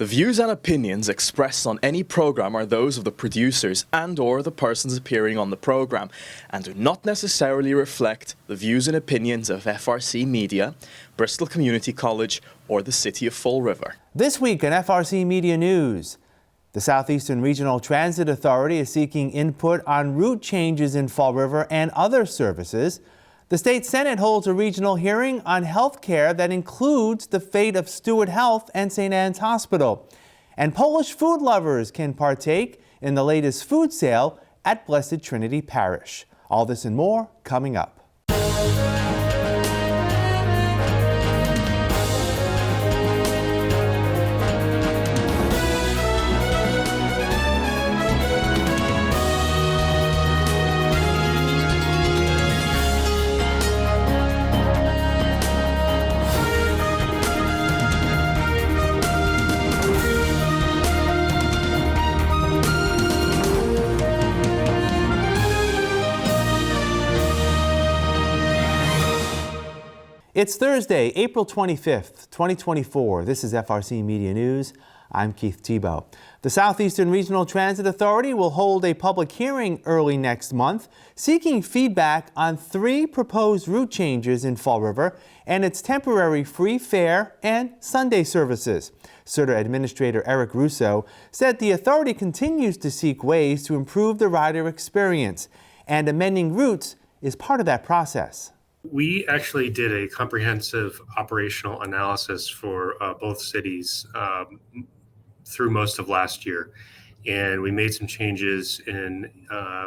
The views and opinions expressed on any program are those of the producers and/or the persons appearing on the program and do not necessarily reflect the views and opinions of FRCMedia, Bristol Community College, or the City of Fall River. This week on FRCmedia News, the Southeastern Regional Transit Authority is seeking input on route changes in Fall River and other services. The State Senate holds a regional hearing on health care that includes the fate of Stewart Health and St. Anne's Hospital. And Polish food lovers can partake in the latest food sale at Blessed Trinity Parish. All this and more coming up. It's Thursday, April 25th, 2024. This is FRCmedia News. I'm Keith Tebow. The Southeastern Regional Transit Authority will hold a public hearing early next month, seeking feedback on 3 proposed route changes in Fall River and its temporary free fare and Sunday services. SRTA Administrator Eric Russo said the authority continues to seek ways to improve the rider experience, and amending routes is part of that process. We actually did a comprehensive operational analysis for both cities through most of last year, and we made some changes in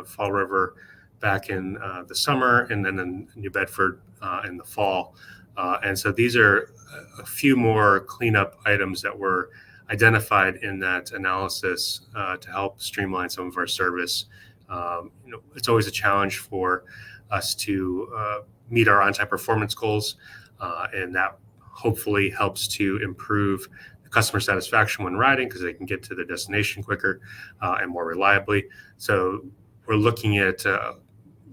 Fall River back in the summer, and then in New Bedford in the fall. And so these are a few more cleanup items that were identified in that analysis to help streamline some of our service. It's always a challenge for us to meet our on-time performance goals, and that hopefully helps to improve the customer satisfaction when riding because they can get to their destination quicker and more reliably. So we're looking at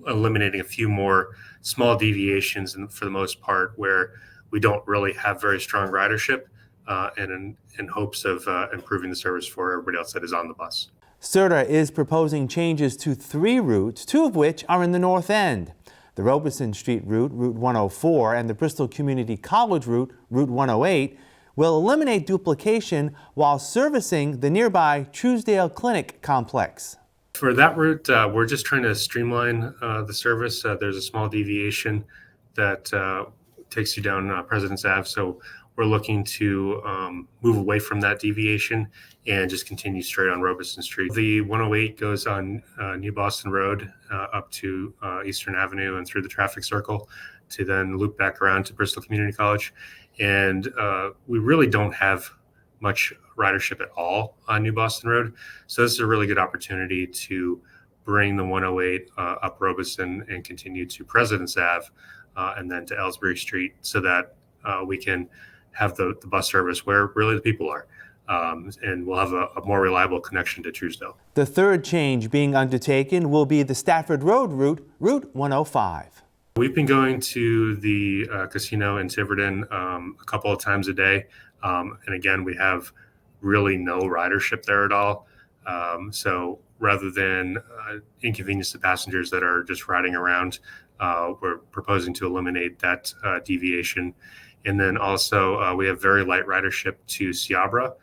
eliminating a few more small deviations, and for the most part where we don't really have very strong ridership, and in hopes of improving the service for everybody else that is on the bus. SRTA is proposing changes to 3 routes, 2 of which are in the North End. The Robeson Street route, Route 104, and the Bristol Community College route, Route 108, will eliminate duplication while servicing the nearby Truesdale Clinic complex. For that route, we're just trying to streamline the service. There's a small deviation that takes you down President's Ave, so we're looking to move away from that deviation and just continue straight on Robeson Street. The 108 goes on New Boston Road up to Eastern Avenue and through the traffic circle to then loop back around to Bristol Community College. And we really don't have much ridership at all on New Boston Road. So this is a really good opportunity to bring the 108 up Robeson and continue to President's Ave and then to Ellsbury Street so that we can have the bus service where really the people are. And we'll have a more reliable connection to Truesdale. The third change being undertaken will be the Stafford Road route, Route 105. We've been going to the casino in Tiverton a couple of times a day. And again, we have really no ridership there at all. So rather than inconvenience to passengers that are just riding around, we're proposing to eliminate that deviation. And then also we have very light ridership to Seabra.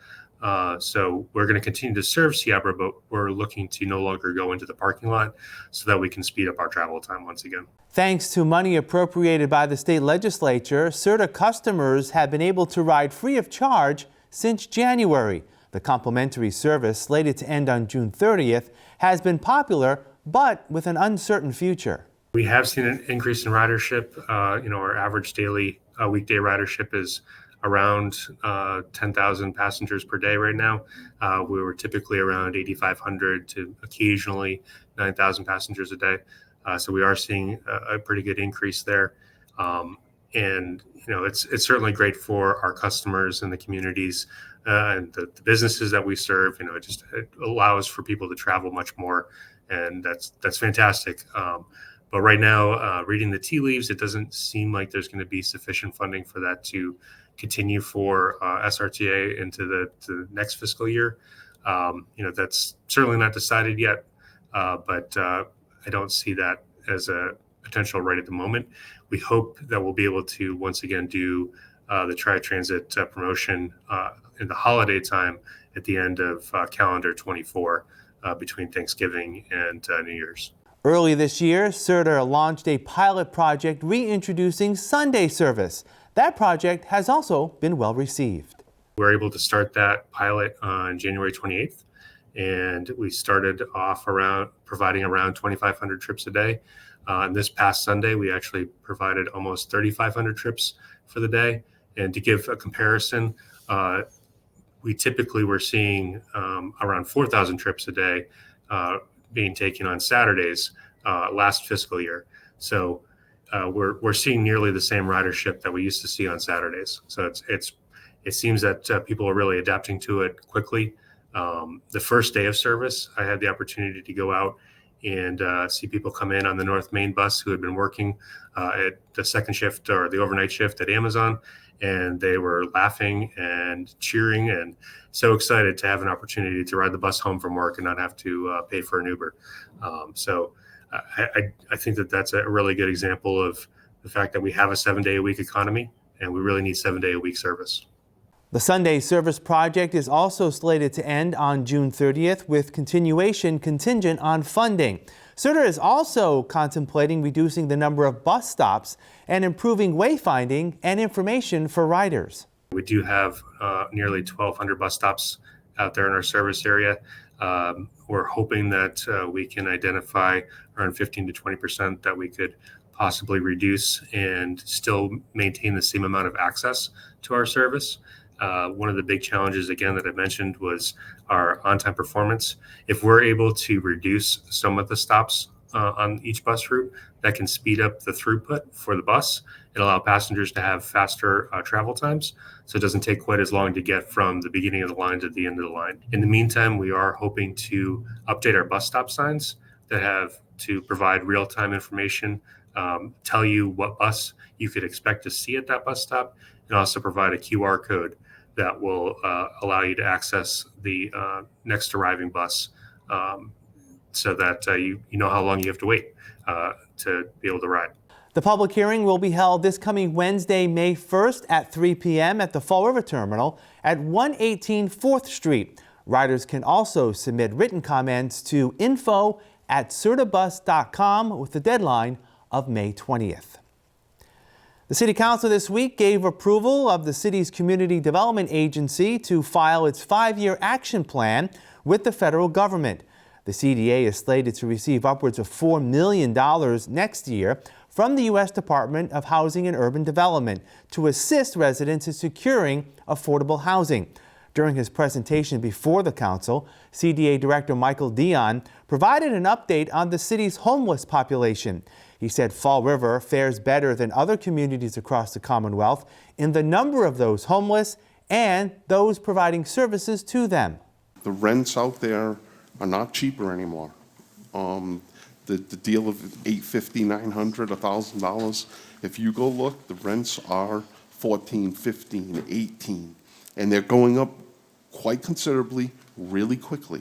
So we're going to continue to serve Seabra, but we're looking to no longer go into the parking lot so that we can speed up our travel time once again. Thanks to money appropriated by the state legislature, SRTA customers have been able to ride free of charge since January. The complimentary service, slated to end on June 30th, has been popular, but with an uncertain future. We have seen an increase in ridership. Our average daily weekday ridership is around 10,000 passengers per day right now. We were typically around 8,500 to occasionally 9,000 passengers a day. So we are seeing a pretty good increase there. And it's certainly great for our customers and the communities and the businesses that we serve. It allows for people to travel much more, and that's fantastic. But right now, reading the tea leaves, it doesn't seem like there's going to be sufficient funding for that to continue for SRTA into the next fiscal year. That's certainly not decided yet, but I don't see that as a potential right at the moment. We hope that we'll be able to once again do the Tri-Transit promotion in the holiday time at the end of calendar 24 between Thanksgiving and New Year's. Early this year, SRTA launched a pilot project reintroducing Sunday service. That project has also been well received. We're able to start that pilot on January 28th, and we started off providing around 2,500 trips a day. And this past Sunday, we actually provided almost 3,500 trips for the day. And to give a comparison, we typically were seeing around 4,000 trips a day being taken on Saturdays last fiscal year. So we're seeing nearly the same ridership that we used to see on Saturdays. So it seems that people are really adapting to it quickly. The first day of service, I had the opportunity to go out and see people come in on the North Main bus who had been working at the second shift or the overnight shift at Amazon. And they were laughing and cheering and so excited to have an opportunity to ride the bus home from work and not have to pay for an Uber. So I think that that's a really good example of the fact that we have a 7-day-a-week economy and we really need 7-day-a-week service. The Sunday Service Project is also slated to end on June 30th with continuation contingent on funding. SRTA is also contemplating reducing the number of bus stops and improving wayfinding and information for riders. We do have nearly 1,200 bus stops out there in our service area. We're hoping that we can identify around 15 to 20% that we could possibly reduce and still maintain the same amount of access to our service. One of the big challenges, again, that I mentioned was our on-time performance. If we're able to reduce some of the stops on each bus route, that can speed up the throughput for the bus and allow passengers to have faster travel times. So it doesn't take quite as long to get from the beginning of the line to the end of the line. In the meantime, we are hoping to update our bus stop signs that have to provide real-time information, tell you what bus you could expect to see at that bus stop, and also provide a QR code that will allow you to access the next arriving bus so that you know how long you have to wait to be able to ride. The public hearing will be held this coming Wednesday, May 1st at 3 p.m. at the Fall River Terminal at 118 4th Street. Riders can also submit written comments to info@srtabus.com with the deadline of May 20th. The City Council this week gave approval of the city's Community Development Agency to file its 5-year action plan with the federal government. The CDA is slated to receive upwards of $4 million next year from the U.S. Department of Housing and Urban Development to assist residents in securing affordable housing. During his presentation before the council, CDA Director Michael Dion provided an update on the city's homeless population. He said Fall River fares better than other communities across the Commonwealth in the number of those homeless and those providing services to them. The rents out there are not cheaper anymore. The deal of $850, $900, $1,000. If you go look, the rents are $14, $15, $18, and they're going up quite considerably, really quickly.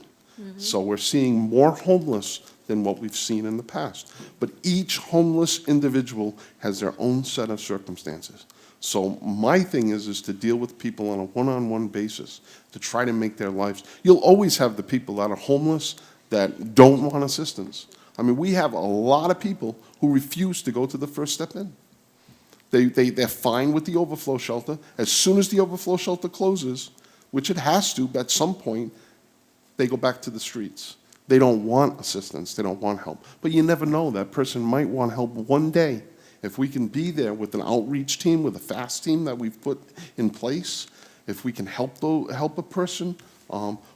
So we're seeing more homeless than what we've seen in the past. But each homeless individual has their own set of circumstances. So my thing is to deal with people on a one-on-one basis to try to make their lives. You'll always have the people that are homeless that don't want assistance. I mean, we have a lot of people who refuse to go to the First Step Inn. They're fine with the overflow shelter. As soon as the overflow shelter closes, which it has to at some point, they go back to the streets. They don't want assistance. They don't want help. But you never know. That person might want help one day. If we can be there with an outreach team, with a FAST team that we've put in place, if we can help a person,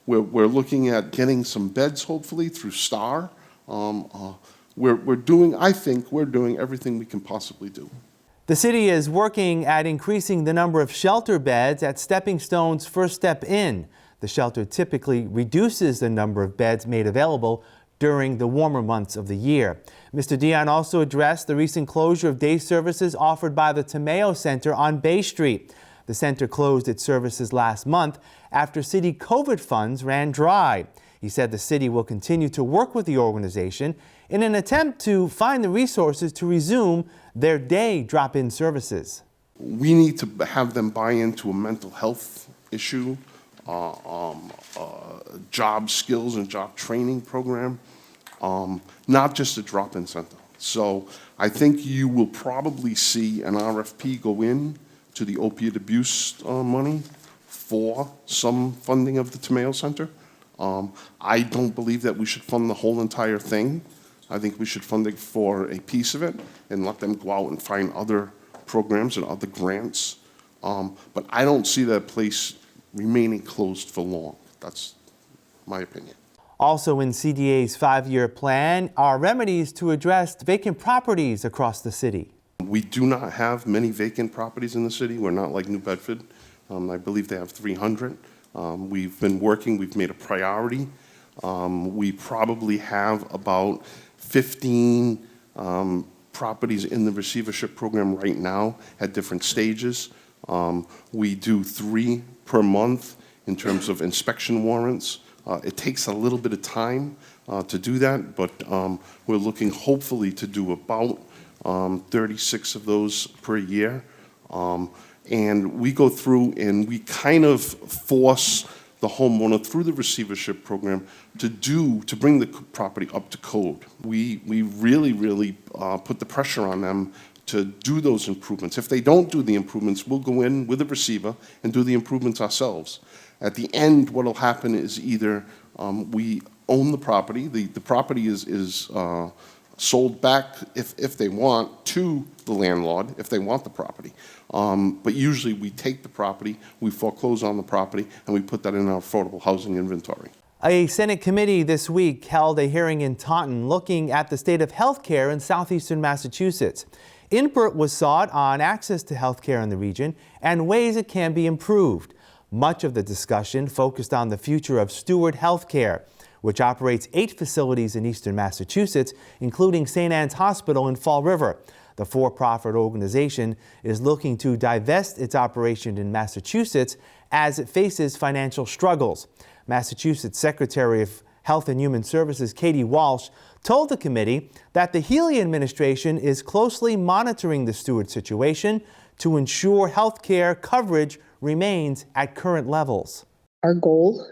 we're looking at getting some beds, hopefully, through STAR. I think we're doing everything we can possibly do. The city is working at increasing the number of shelter beds at Stepping Stone's First Step Inn. The shelter typically reduces the number of beds made available during the warmer months of the year. Mr. Dion also addressed the recent closure of day services offered by the Tomeo Center on Bay Street. The center closed its services last month after city COVID funds ran dry. He said the city will continue to work with the organization in an attempt to find the resources to resume their day drop-in services. We need to have them buy into a mental health issue, job skills and job training program, not just a drop-in center. So I think you will probably see an RFP go in to the opiate abuse money for some funding of the Tomeo Center. I don't believe that we should fund the whole entire thing. I think we should fund it for a piece of it and let them go out and find other programs and other grants. But I don't see that place remaining closed for long. That's my opinion. Also in CDA's 5-year plan are remedies to address vacant properties across the city. We do not have many vacant properties in the city. We're not like New Bedford. I believe they have 300. We've been working, we've made a priority. We probably have about 15 properties in the receivership program right now at different stages. We do 3 per month in terms of inspection warrants. It takes a little bit of time to do that, but we're looking hopefully to do about 36 of those per year. And we go through and we kind of force the homeowner through the receivership program to bring the property up to code. We really put the pressure on them to do those improvements. If they don't do the improvements, we'll go in with a receiver and do the improvements ourselves. At the end, what will happen is either we own the property, the property is sold back if they want to the landlord, if they want the property. But usually we take the property, we foreclose on the property, and we put that in our affordable housing inventory. A Senate committee this week held a hearing in Taunton looking at the state of health care in southeastern Massachusetts. Input was sought on access to health care in the region and ways it can be improved. Much of the discussion focused on the future of Steward Health Care, which operates 8 facilities in eastern Massachusetts, including St. Anne's Hospital in Fall River. The for-profit organization is looking to divest its operation in Massachusetts as it faces financial struggles. Massachusetts Secretary of Health and Human Services Katie Walsh told the committee that the Healy administration is closely monitoring the Steward situation to ensure health care coverage remains at current levels. Our goal,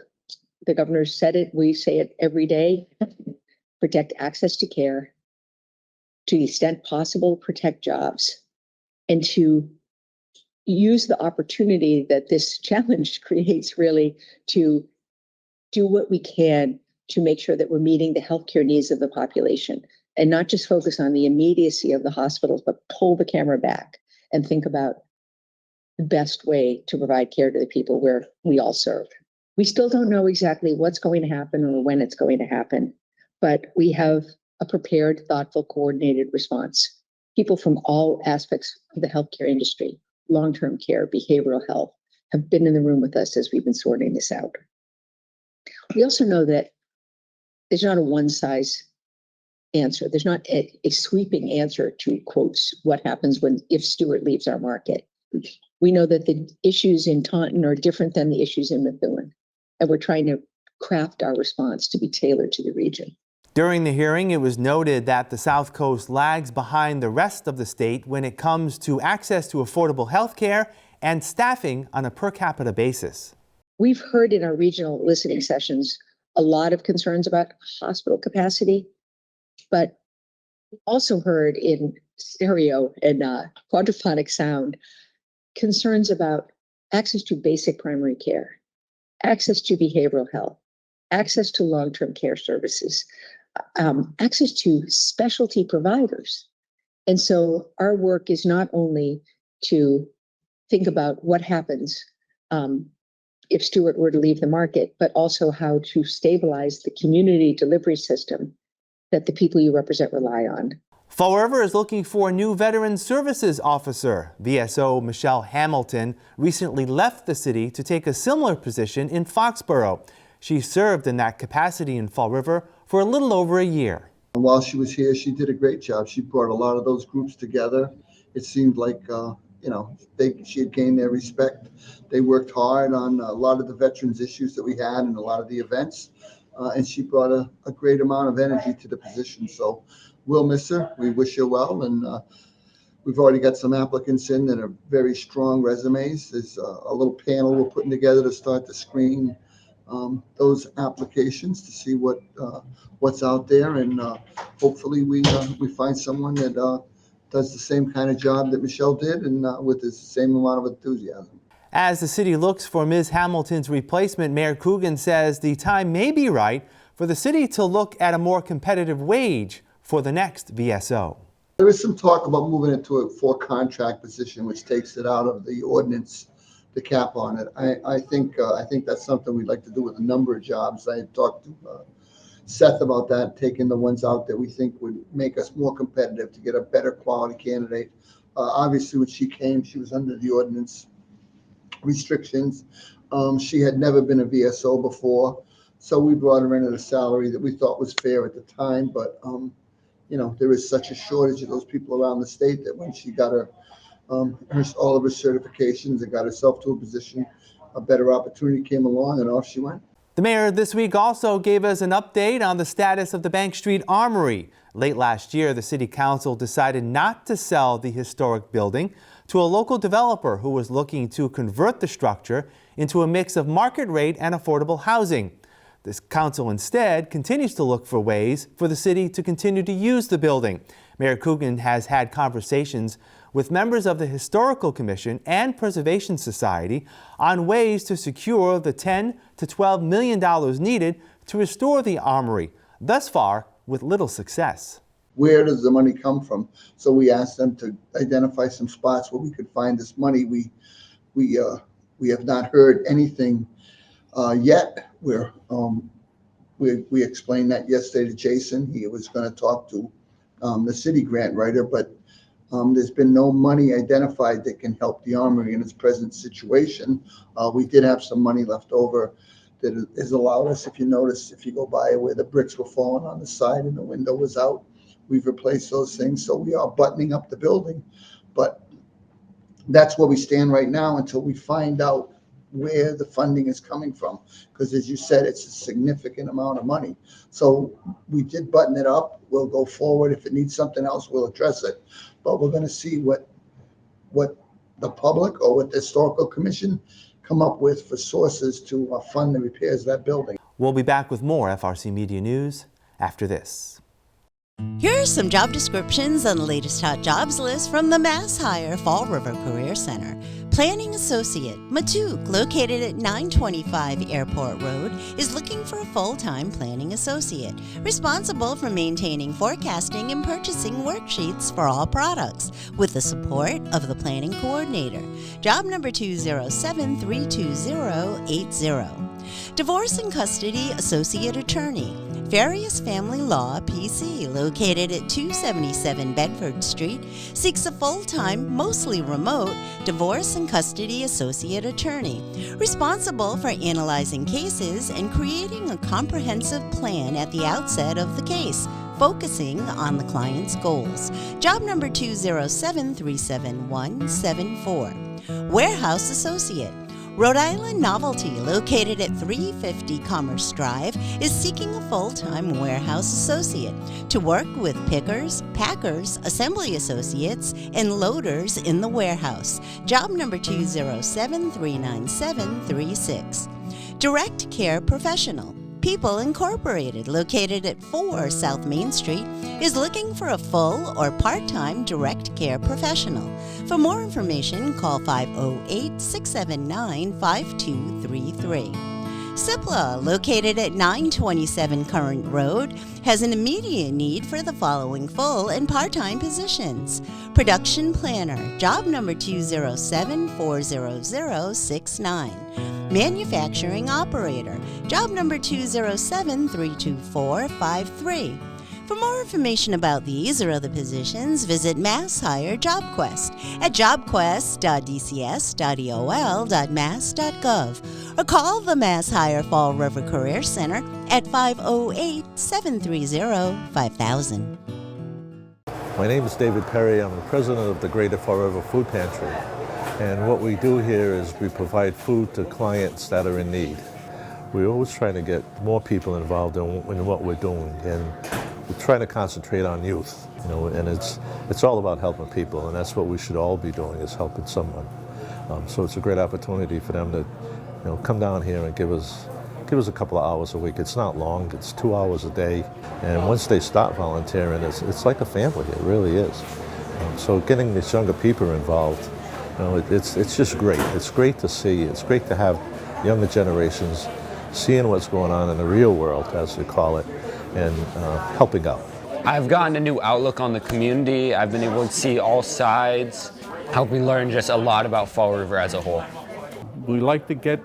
the governor said it, we say it every day, protect access to care, to the extent possible, protect jobs, and to use the opportunity that this challenge creates really to do what we can to make sure that we're meeting the healthcare needs of the population and not just focus on the immediacy of the hospitals, but pull the camera back and think about the best way to provide care to the people where we all serve. We still don't know exactly what's going to happen or when it's going to happen, but we have a prepared, thoughtful, coordinated response. People from all aspects of the healthcare industry, long-term care, behavioral health, have been in the room with us as we've been sorting this out. We also know that there's not a one-size answer. There's not a sweeping answer to, quotes, what happens if Steward leaves our market. We know that the issues in Taunton are different than the issues in Methuen, and we're trying to craft our response to be tailored to the region. During the hearing, it was noted that the South Coast lags behind the rest of the state when it comes to access to affordable health care and staffing on a per capita basis. We've heard in our regional listening sessions a lot of concerns about hospital capacity, but also heard in stereo and quadraphonic sound concerns about access to basic primary care, access to behavioral health, access to long-term care services, access to specialty providers. And so our work is not only to think about what happens if Steward were to leave the market, but also how to stabilize the community delivery system that the people you represent rely on. Fall River is looking for a new Veteran Services Officer. VSO Michelle Hamilton recently left the city to take a similar position in Foxborough. She served in that capacity in Fall River for a little over a year. While she was here, she did a great job. She brought a lot of those groups together. It seemed like she had gained their respect. They worked hard on a lot of the veterans issues that we had and a lot of the events. And she brought a great amount of energy to the position. So we'll miss her. We wish her well. And we've already got some applicants in that are very strong resumes. There's a little panel we're putting together to start to screen those applications to see what's out there. And hopefully we find someone that does the same kind of job that Michelle did and with the same amount of enthusiasm. As the city looks for Ms. Hamilton's replacement, Mayor Coogan says the time may be right for the city to look at a more competitive wage for the next VSO. There is some talk about moving it to a for-contract position, which takes it out of the ordinance, the cap on it. I think that's something we'd like to do with a number of jobs. I had talked to Seth about that, taking the ones out that we think would make us more competitive to get a better quality candidate. Obviously, when she came, she was under the ordinance restrictions. She had never been a VSO before, so we brought her in at a salary that we thought was fair at the time. But there is such a shortage of those people around the state that when she got all of her certifications and got herself to a position, a better opportunity came along and off she went. The mayor this week also gave us an update on the status of the Bank Street Armory. Late last year, the city council decided not to sell the historic building to a local developer who was looking to convert the structure into a mix of market rate and affordable housing. This council instead continues to look for ways for the city to continue to use the building. Mayor Coogan has had conversations with members of the Historical Commission and Preservation Society on ways to secure the $10 to $12 million needed to restore the armory, thus far with little success. Where does the money come from? So we asked them to identify some spots where we could find this money. We have not heard anything yet. We explained that yesterday to Jason. He was going to talk to the city grant writer, but there's been no money identified that can help the armory in its present situation. We did have some money left over that has allowed us, if you notice, if you go by where the bricks were falling on the side and the window was out, we've replaced those things. So we are buttoning up the building, but that's where we stand right now until we find out where the funding is coming from. Because as you said, it's a significant amount of money. So we did button it up. We'll go forward. If it needs something else, we'll address it. But we're going to see what the public or what the Historical Commission come up with for sources to fund the repairs of that building. We'll be back with more FRC Media News after this. Here are some job descriptions on the latest hot jobs list from the Mass Hire Fall River Career Center. Planning Associate, Matuk, located at 925 Airport Road, is looking for a full-time planning associate, responsible for maintaining forecasting and purchasing worksheets for all products, with the support of the planning coordinator. Job number 207-320-80. Divorce and Custody Associate Attorney, Farias Family Law PC, located at 277 Bedford Street, seeks a full-time, mostly remote, divorce and custody associate attorney, responsible for analyzing cases and creating a comprehensive plan at the outset of the case, focusing on the client's goals. Job number 207-371-74. Warehouse Associate, Rhode Island Novelty, located at 350 Commerce Drive, is seeking a full-time warehouse associate to work with pickers, packers, assembly associates, and loaders in the warehouse. Job number 207-397-36. Direct Care Professional, People Incorporated, located at 4 South Main Street, is looking for a full or part-time direct care professional. For more information, call 508-679-5233. Cipla, located at 927 Current Road, has an immediate need for the following full and part-time positions. Production Planner, job number 207-40069. Manufacturing Operator, job number 207-32453. For more information about these or other positions, visit Mass Hire JobQuest at jobquest.dcs.eol.mass.gov or call the Mass Hire Fall River Career Center at 508-730-5000. My name is David Perry. I'm the president of the Greater Fall River Food Pantry. And what we do here is we provide food to clients that are in need. We're always trying to get more people involved in what we're doing, and we're trying to concentrate on youth. And it's all about helping people, and that's what we should all be doing, is helping someone. So it's a great opportunity for them to, come down here and give us a couple of hours a week. It's not long, it's 2 hours a day. And once they start volunteering, it's like a family, it really is. So getting these younger people involved, it's just great. It's great to see. It's great to have younger generations seeing what's going on in the real world, as we call it, and helping out. I've gotten a new outlook on the community. I've been able to see all sides, helped me learn just a lot about Fall River as a whole. We like to get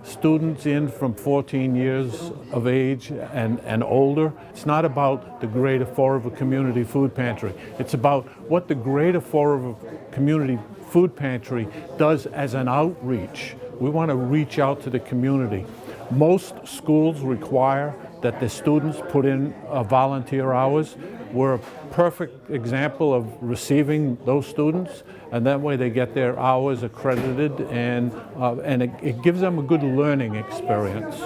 students in from 14 years of age and older. It's not about the Greater Fall River Community Food Pantry. It's about what the Greater Fall River Community Food Pantry does as an outreach. We want to reach out to the community. Most schools require that the students put in volunteer hours. We're a perfect example of receiving those students, and that way they get their hours accredited, and it gives them a good learning experience.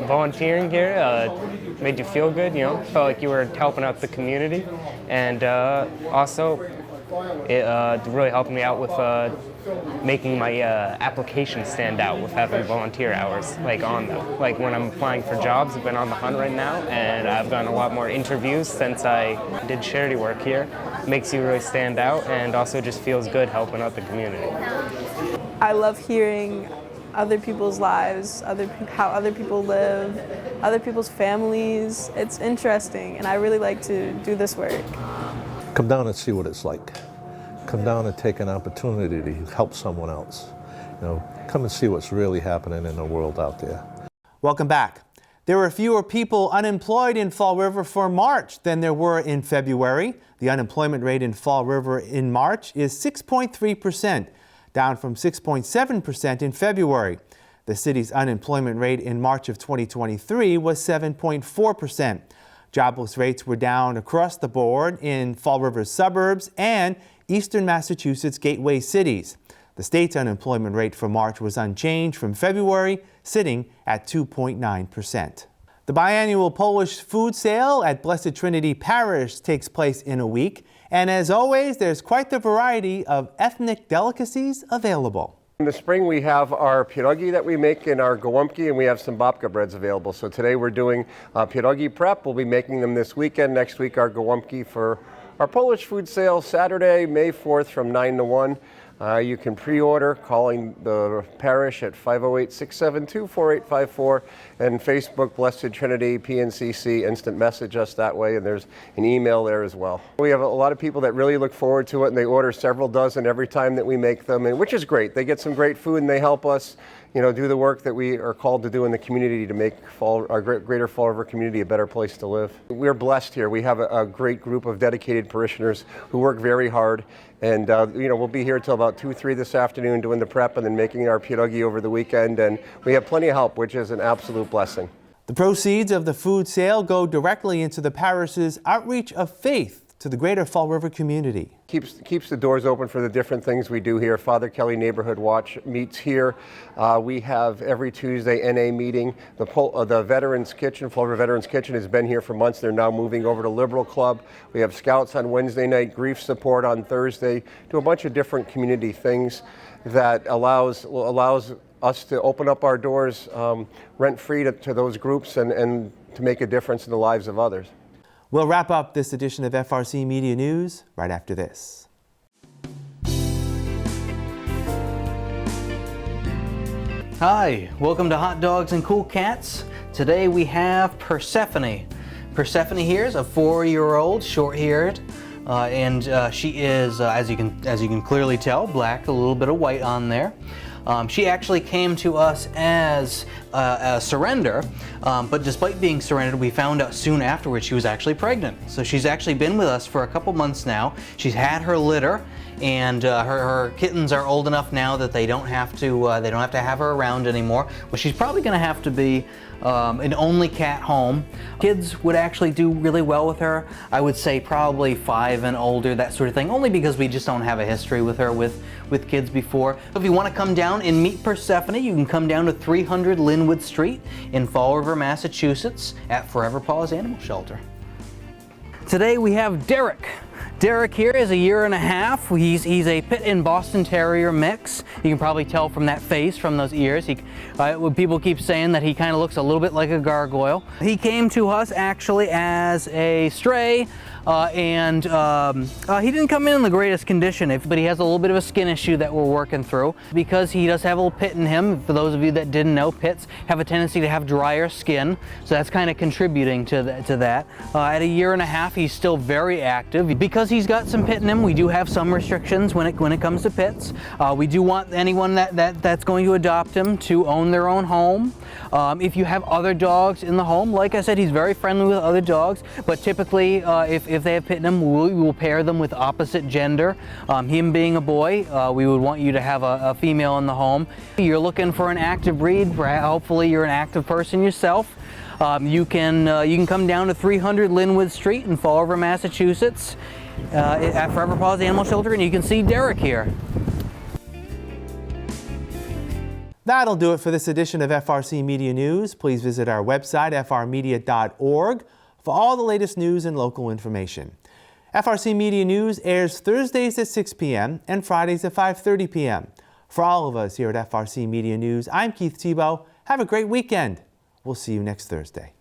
Volunteering here made you feel good, felt like you were helping out the community, and also it really helped me out with making my application stand out with having volunteer hours on them. Like when I'm applying for jobs, I've been on the hunt right now, and I've done a lot more interviews since I did charity work here. Makes you really stand out, and also just feels good helping out the community. I love hearing other people's lives, how other people live, other people's families. It's interesting, and I really like to do this work. Come down and see what it's like. Come down and take an opportunity to help someone else. Come and see what's really happening in the world out there. Welcome back. There were fewer people unemployed in Fall River for March than there were in February. The unemployment rate in Fall River in March is 6.3%, down from 6.7% in February. The city's unemployment rate in March of 2023 was 7.4%. Jobless rates were down across the board in Fall River's suburbs and eastern Massachusetts gateway cities. The state's unemployment rate for March was unchanged from February, sitting at 2.9%. The biannual Polish food sale at Blessed Trinity Parish takes place in a week, and as always, there's quite the variety of ethnic delicacies available. In the spring, we have our pierogi that we make in our gołąbki, and we have some babka breads available. So today we're doing pierogi prep. We'll be making them this weekend. Next week, our gołąbki for our Polish food sale, Saturday, May 4th from 9 to 1. You can pre-order calling the parish at 508-672-4854, and Facebook, Blessed Trinity, PNCC, instant message us that way, and there's an email there as well. We have a lot of people that really look forward to it, and they order several dozen every time that we make them, and which is great. They get some great food, and they help us do the work that we are called to do in the community to make our Greater Fall River community a better place to live. We're blessed here. We have a great group of dedicated parishioners who work very hard, and we'll be here till about 2-3 this afternoon doing the prep and then making our pierogi over the weekend, and we have plenty of help, which is an absolute blessing. The proceeds of the food sale go directly into the parish's outreach of faith to the Greater Fall River community. Keeps the doors open for the different things we do here. Father Kelly Neighborhood Watch meets here. We have every Tuesday NA meeting. The Veterans Kitchen, Fall River Veterans Kitchen, has been here for months. They're now moving over to Liberal Club. We have Scouts on Wednesday night, grief support on Thursday. Do a bunch of different community things that allows us to open up our doors rent-free to those groups and to make a difference in the lives of others. We'll wrap up this edition of FRC Media News right after this. Hi, welcome to Hot Dogs and Cool Cats. Today we have Persephone. Persephone here is a 4-year-old, short-haired, and she is, as you can clearly tell, black, a little bit of white on there. She actually came to us as a surrender, but despite being surrendered, we found out soon afterwards she was actually pregnant. So she's actually been with us for a couple months now. She's had her litter, and her kittens are old enough now that they don't have to have her around anymore. But she's probably going to have to be an only cat home. Kids would actually do really well with her. I would say probably 5 and older, that sort of thing, only because we just don't have a history with her with kids before. If you want to come down and meet Persephone, you can come down to 300 Linwood Street in Fall River, Massachusetts at Forever Paws Animal Shelter. Today we have Derek. Derek here is 1.5 years. He's a Pit and Boston Terrier mix. You can probably tell from that face, from those ears. People keep saying that he kind of looks a little bit like a gargoyle. He came to us actually as a stray, and he didn't come in the greatest condition, but he has a little bit of a skin issue that we're working through. Because he does have a little pit in him, for those of you that didn't know, pits have a tendency to have drier skin, so that's kind of contributing to that. At 1.5 years, he's still very active. Because he's got some pit in him, we do have some restrictions when it comes to pits. We do want anyone that's going to adopt him to own their own home. If you have other dogs in the home, like I said, he's very friendly with other dogs, but typically if they have pit in them, we will pair them with opposite gender. Him being a boy, we would want you to have a female in the home. You're looking for an active breed, hopefully you're an active person yourself. You can come down to 300 Linwood Street in Fall River, Massachusetts at Forever Paws Animal Shelter, and you can see Derek here. That'll do it for this edition of FRC Media News. Please visit our website, frmedia.org, for all the latest news and local information. FRC Media News airs Thursdays at 6 p.m. and Fridays at 5:30 p.m. For all of us here at FRC Media News, I'm Keith Tebow. Have a great weekend. We'll see you next Thursday.